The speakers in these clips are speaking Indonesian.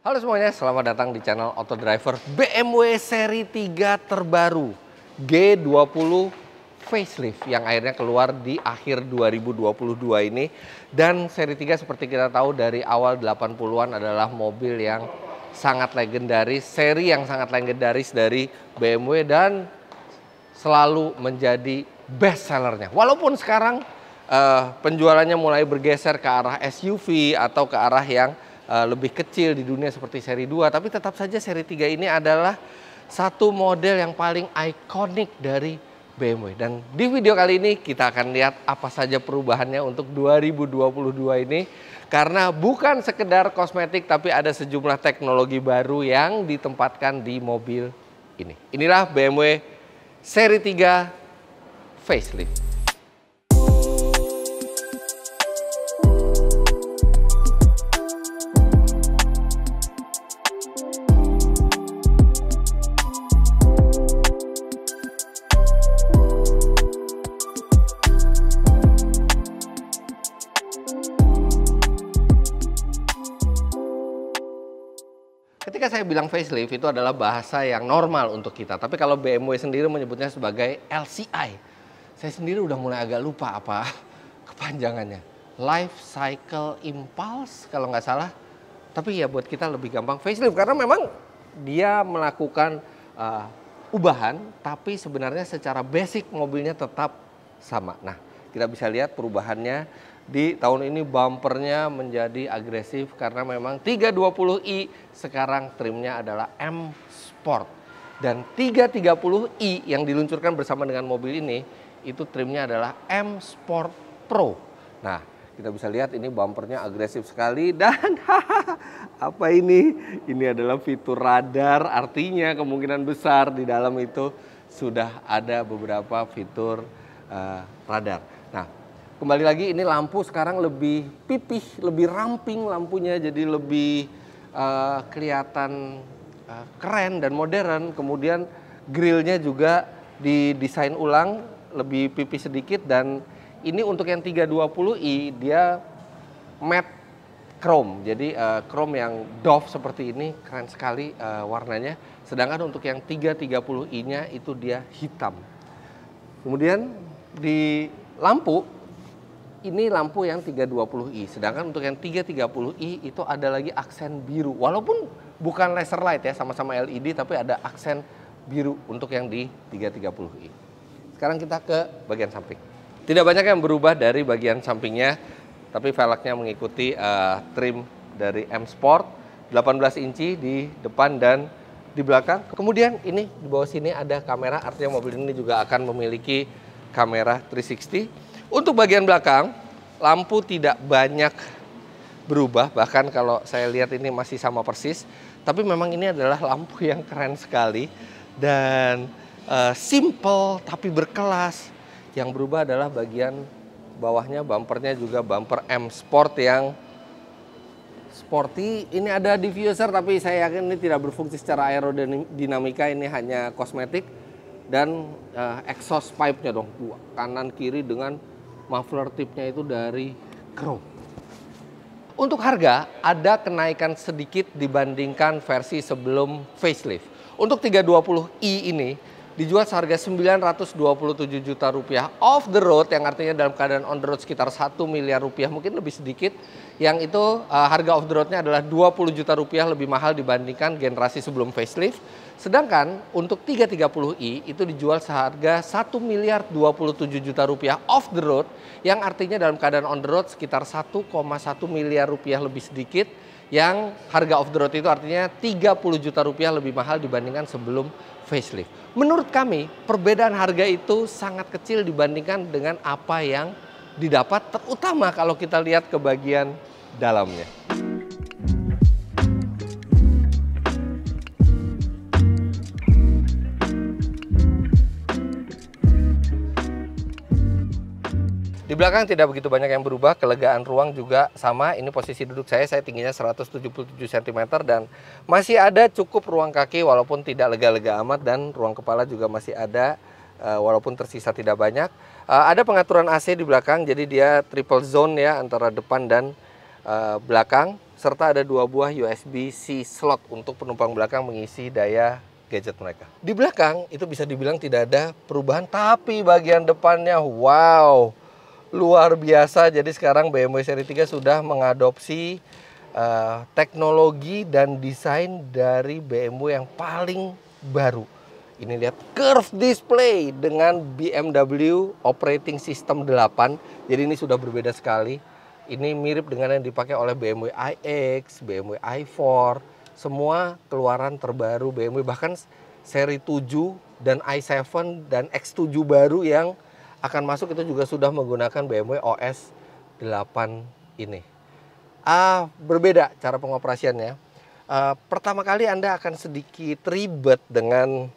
Halo semuanya, selamat datang di channel Auto Driver. BMW seri 3 terbaru G20 facelift yang akhirnya keluar di akhir 2022 ini. Dan seri 3 seperti kita tahu dari awal 80-an adalah mobil yang sangat legendaris, seri yang sangat legendaris dari BMW dan selalu menjadi best sellernya. Walaupun sekarang penjualannya mulai bergeser ke arah SUV atau ke arah yang lebih kecil di dunia seperti seri 2, tapi tetap saja seri 3 ini adalah satu model yang paling ikonik dari BMW. Dan di video kali ini kita akan lihat apa saja perubahannya untuk 2022 ini, karena bukan sekedar kosmetik tapi ada sejumlah teknologi baru yang ditempatkan di mobil ini. Inilah BMW seri 3 facelift. Ketika saya bilang facelift itu adalah bahasa yang normal untuk kita, tapi kalau BMW sendiri menyebutnya sebagai LCI. Saya sendiri udah mulai agak lupa apa kepanjangannya. Life Cycle Impulse kalau nggak salah. Tapi ya buat kita lebih gampang facelift karena memang dia melakukan ubahan, tapi sebenarnya secara basic mobilnya tetap sama. Nah, kita bisa lihat perubahannya. Di tahun ini bumpernya menjadi agresif karena memang 320i sekarang trimnya adalah M Sport. Dan 330i yang diluncurkan bersama dengan mobil ini itu trimnya adalah M Sport Pro. Nah, kita bisa lihat ini bumpernya agresif sekali dan apa ini? Ini adalah fitur radar, artinya kemungkinan besar di dalam itu sudah ada beberapa fitur radar. Nah, kembali lagi ini lampu sekarang lebih pipih, lebih ramping lampunya, jadi lebih kelihatan keren dan modern. Kemudian grillnya juga didesain ulang, lebih pipih sedikit, dan ini untuk yang 320i dia matte chrome. Jadi chrome yang doff seperti ini, keren sekali warnanya. Sedangkan untuk yang 330i-nya itu dia hitam. Kemudian di lampu, ini lampu yang 320i, sedangkan untuk yang 330i itu ada lagi aksen biru. Walaupun bukan laser light ya, sama-sama LED, tapi ada aksen biru untuk yang di 330i. Sekarang kita ke bagian samping. Tidak banyak yang berubah dari bagian sampingnya, tapi velgnya mengikuti trim dari M Sport, 18 inci di depan dan di belakang. Kemudian ini di bawah sini ada kamera, artinya mobil ini juga akan memiliki kamera 360. Untuk bagian belakang, lampu tidak banyak berubah, bahkan kalau saya lihat ini masih sama persis. Tapi memang ini adalah lampu yang keren sekali dan simple tapi berkelas. Yang berubah adalah bagian bawahnya, bumpernya juga bumper M Sport yang sporty. Ini ada diffuser tapi saya yakin ini tidak berfungsi secara aerodinamika, ini hanya kosmetik. Dan exhaust pipe-nya dong, kanan kiri dengan muffler tipnya itu dari chrome. Untuk harga ada kenaikan sedikit dibandingkan versi sebelum facelift. Untuk 320i ini dijual seharga 927 juta rupiah off the road, yang artinya dalam keadaan on the road sekitar 1 miliar rupiah, mungkin lebih sedikit. Yang itu harga off the roadnya adalah 20 juta rupiah lebih mahal dibandingkan generasi sebelum facelift. Sedangkan untuk 330i itu dijual seharga 1 miliar 27 juta rupiah off the road, yang artinya dalam keadaan on the road sekitar 1,1 miliar rupiah lebih sedikit. Yang harga off the road itu artinya 30 juta rupiah lebih mahal dibandingkan sebelum facelift. Menurut kami perbedaan harga itu sangat kecil dibandingkan dengan apa yang didapat, terutama kalau kita lihat ke bagian dalamnya. Di belakang tidak begitu banyak yang berubah, kelegaan ruang juga sama. Ini posisi duduk saya tingginya 177 cm dan masih ada cukup ruang kaki walaupun tidak lega-lega amat, dan ruang kepala juga masih ada walaupun tersisa tidak banyak. Ada pengaturan AC di belakang, jadi dia triple zone ya antara depan dan belakang, serta ada 2 buah USB-C slot untuk penumpang belakang mengisi daya gadget mereka. Di belakang itu bisa dibilang tidak ada perubahan, tapi bagian depannya wow, luar biasa. Jadi sekarang BMW seri 3 sudah mengadopsi teknologi dan desain dari BMW yang paling baru. Ini lihat curve display dengan BMW Operating System 8. Jadi ini sudah berbeda sekali. Ini mirip dengan yang dipakai oleh BMW iX, BMW i4. Semua keluaran terbaru BMW, bahkan seri 7 dan i7 dan X7 baru yang akan masuk itu juga sudah menggunakan BMW OS 8 ini. Berbeda cara pengoperasiannya. Pertama kali Anda akan sedikit ribet dengan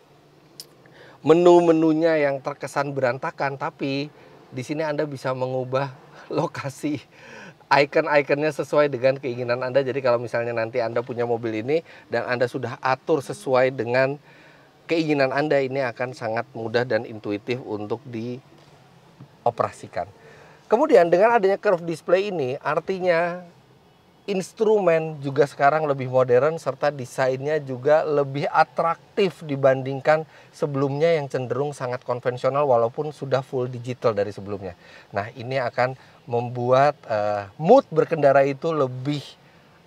menu-menunya yang terkesan berantakan, tapi di sini Anda bisa mengubah lokasi icon-iconnya sesuai dengan keinginan Anda. Jadi kalau misalnya nanti Anda punya mobil ini dan Anda sudah atur sesuai dengan keinginan Anda, ini akan sangat mudah dan intuitif untuk dioperasikan. Kemudian dengan adanya curve display ini, artinya instrumen juga sekarang lebih modern, serta desainnya juga lebih atraktif dibandingkan sebelumnya yang cenderung sangat konvensional walaupun sudah full digital dari sebelumnya. Nah, ini akan membuat mood berkendara itu lebih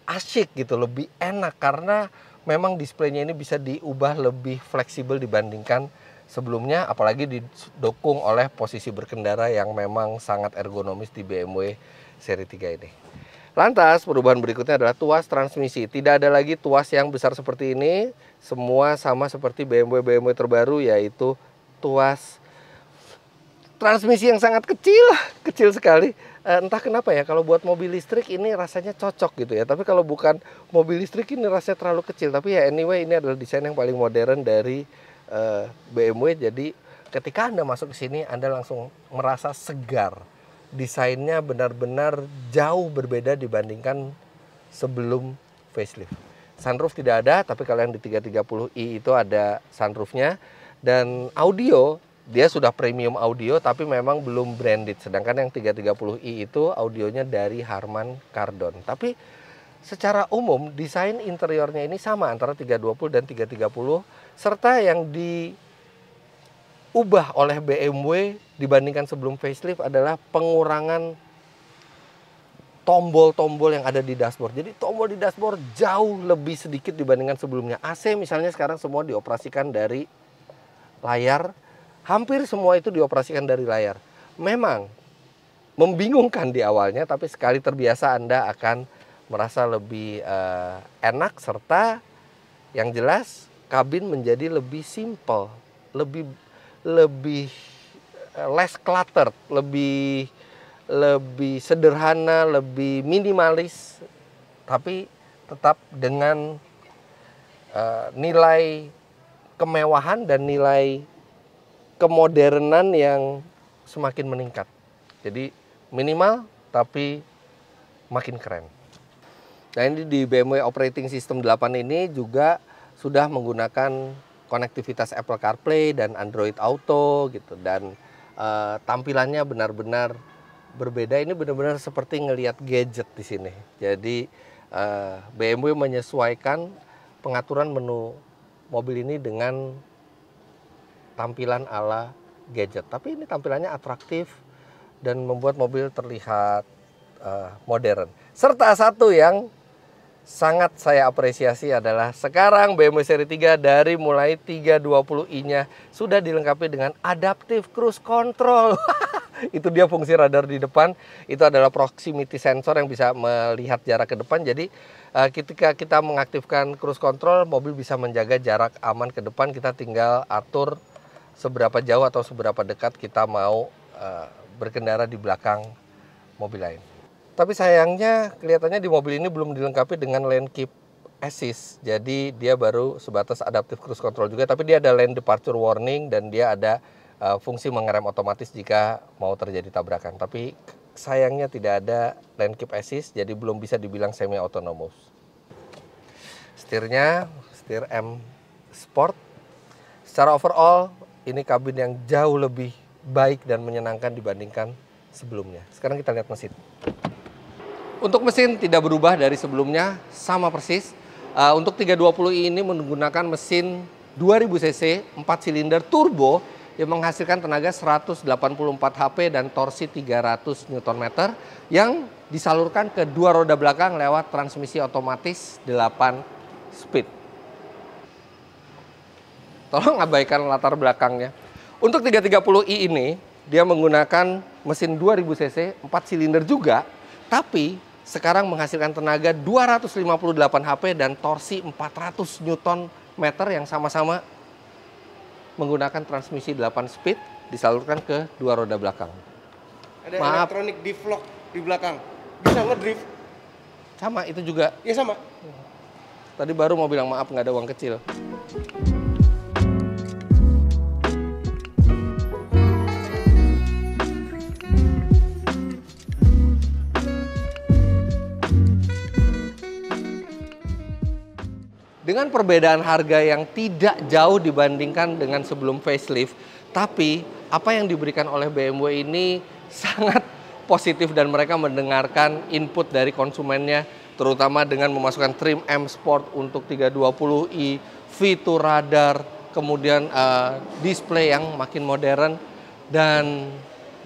asyik gitu, lebih enak karena memang displaynya ini bisa diubah lebih fleksibel dibandingkan sebelumnya, apalagi didukung oleh posisi berkendara yang memang sangat ergonomis di BMW seri 3 ini. Lantas perubahan berikutnya adalah tuas transmisi. Tidak ada lagi tuas yang besar seperti ini. Semua sama seperti BMW terbaru, yaitu tuas transmisi yang sangat kecil, kecil sekali. Entah kenapa ya, kalau buat mobil listrik ini rasanya cocok gitu ya. Tapi kalau bukan mobil listrik ini rasanya terlalu kecil. Tapi ya anyway, ini adalah desain yang paling modern dari BMW. Jadi ketika Anda masuk ke sini, Anda langsung merasa segar. Desainnya benar-benar jauh berbeda dibandingkan sebelum facelift. Sunroof tidak ada, tapi kalau yang di 330i itu ada sunroofnya. Dan audio, dia sudah premium audio, tapi memang belum branded. Sedangkan yang 330i itu audionya dari Harman Kardon. Tapi secara umum, desain interiornya ini sama antara 320 dan 330. Serta yang diubah oleh BMW dibandingkan sebelum facelift adalah pengurangan tombol-tombol yang ada di dashboard. Jadi tombol di dashboard jauh lebih sedikit dibandingkan sebelumnya. AC misalnya sekarang semua dioperasikan dari layar. Hampir semua itu dioperasikan dari layar. Memang membingungkan di awalnya, tapi sekali terbiasa Anda akan merasa lebih enak, serta yang jelas kabin menjadi lebih simple, lebih less cluttered, lebih sederhana, lebih minimalis, tapi tetap dengan nilai kemewahan dan nilai kemodernan yang semakin meningkat. Jadi minimal tapi makin keren. Nah, ini di BMW Operating System 8 ini juga sudah menggunakan konektivitas Apple CarPlay dan Android Auto gitu, dan tampilannya benar-benar berbeda. Ini benar-benar seperti ngelihat gadget di sini. Jadi BMW menyesuaikan pengaturan menu mobil ini dengan tampilan ala gadget. Tapi ini tampilannya atraktif dan membuat mobil terlihat modern. Serta satu yang sangat saya apresiasi adalah sekarang BMW seri 3 dari mulai 320i-nya sudah dilengkapi dengan adaptive cruise control. Itu dia fungsi radar di depan. Itu adalah proximity sensor yang bisa melihat jarak ke depan. Jadi ketika kita mengaktifkan cruise control, mobil bisa menjaga jarak aman ke depan. Kita tinggal atur seberapa jauh atau seberapa dekat kita mau berkendara di belakang mobil lain. Tapi sayangnya kelihatannya di mobil ini belum dilengkapi dengan lane keep assist. Jadi dia baru sebatas adaptive cruise control juga, tapi dia ada lane departure warning dan dia ada fungsi mengerem otomatis jika mau terjadi tabrakan. Tapi sayangnya tidak ada lane keep assist, jadi belum bisa dibilang semi autonomous. Setirnya setir M Sport. Secara overall ini kabin yang jauh lebih baik dan menyenangkan dibandingkan sebelumnya. Sekarang kita lihat mesin. Untuk mesin tidak berubah dari sebelumnya, sama persis. Untuk 320i ini menggunakan mesin 2000 cc, 4 silinder turbo yang menghasilkan tenaga 184 HP dan torsi 300 Nm yang disalurkan ke dua roda belakang lewat transmisi otomatis 8 speed. Tolong abaikan latar belakangnya. Untuk 330i ini, dia menggunakan mesin 2000 cc, 4 silinder juga, tapi sekarang menghasilkan tenaga 258 HP dan torsi 400 Nm yang sama-sama menggunakan transmisi 8 speed disalurkan ke dua roda belakang. Ada elektronik diff lock di belakang. Bisa ngedrift. Sama, itu juga. Iya sama. Tadi baru mau bilang maaf nggak ada uang kecil. Dengan perbedaan harga yang tidak jauh dibandingkan dengan sebelum facelift, tapi apa yang diberikan oleh BMW ini sangat positif dan mereka mendengarkan input dari konsumennya, terutama dengan memasukkan trim M Sport untuk 320i, fitur radar, kemudian display yang makin modern, dan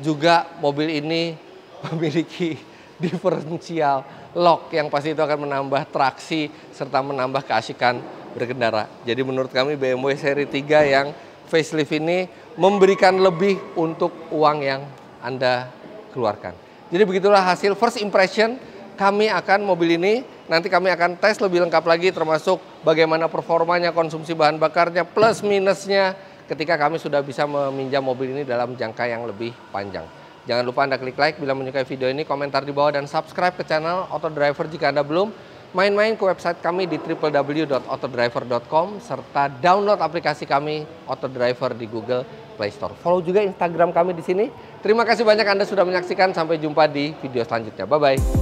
juga mobil ini memiliki diferensial lock yang pasti itu akan menambah traksi serta menambah keasikan berkendara. Jadi menurut kami BMW seri 3 yang facelift ini memberikan lebih untuk uang yang Anda keluarkan. Jadi begitulah hasil first impression kami akan mobil ini. Nanti kami akan tes lebih lengkap lagi termasuk bagaimana performanya, konsumsi bahan bakarnya, plus minusnya ketika kami sudah bisa meminjam mobil ini dalam jangka yang lebih panjang. Jangan lupa Anda klik like bila menyukai video ini, komentar di bawah, dan subscribe ke channel Autodriver jika Anda belum. Main-main ke website kami di www.autodriver.com serta download aplikasi kami Autodriver di Google Play Store. Follow juga Instagram kami di sini. Terima kasih banyak Anda sudah menyaksikan. Sampai jumpa di video selanjutnya. Bye-bye.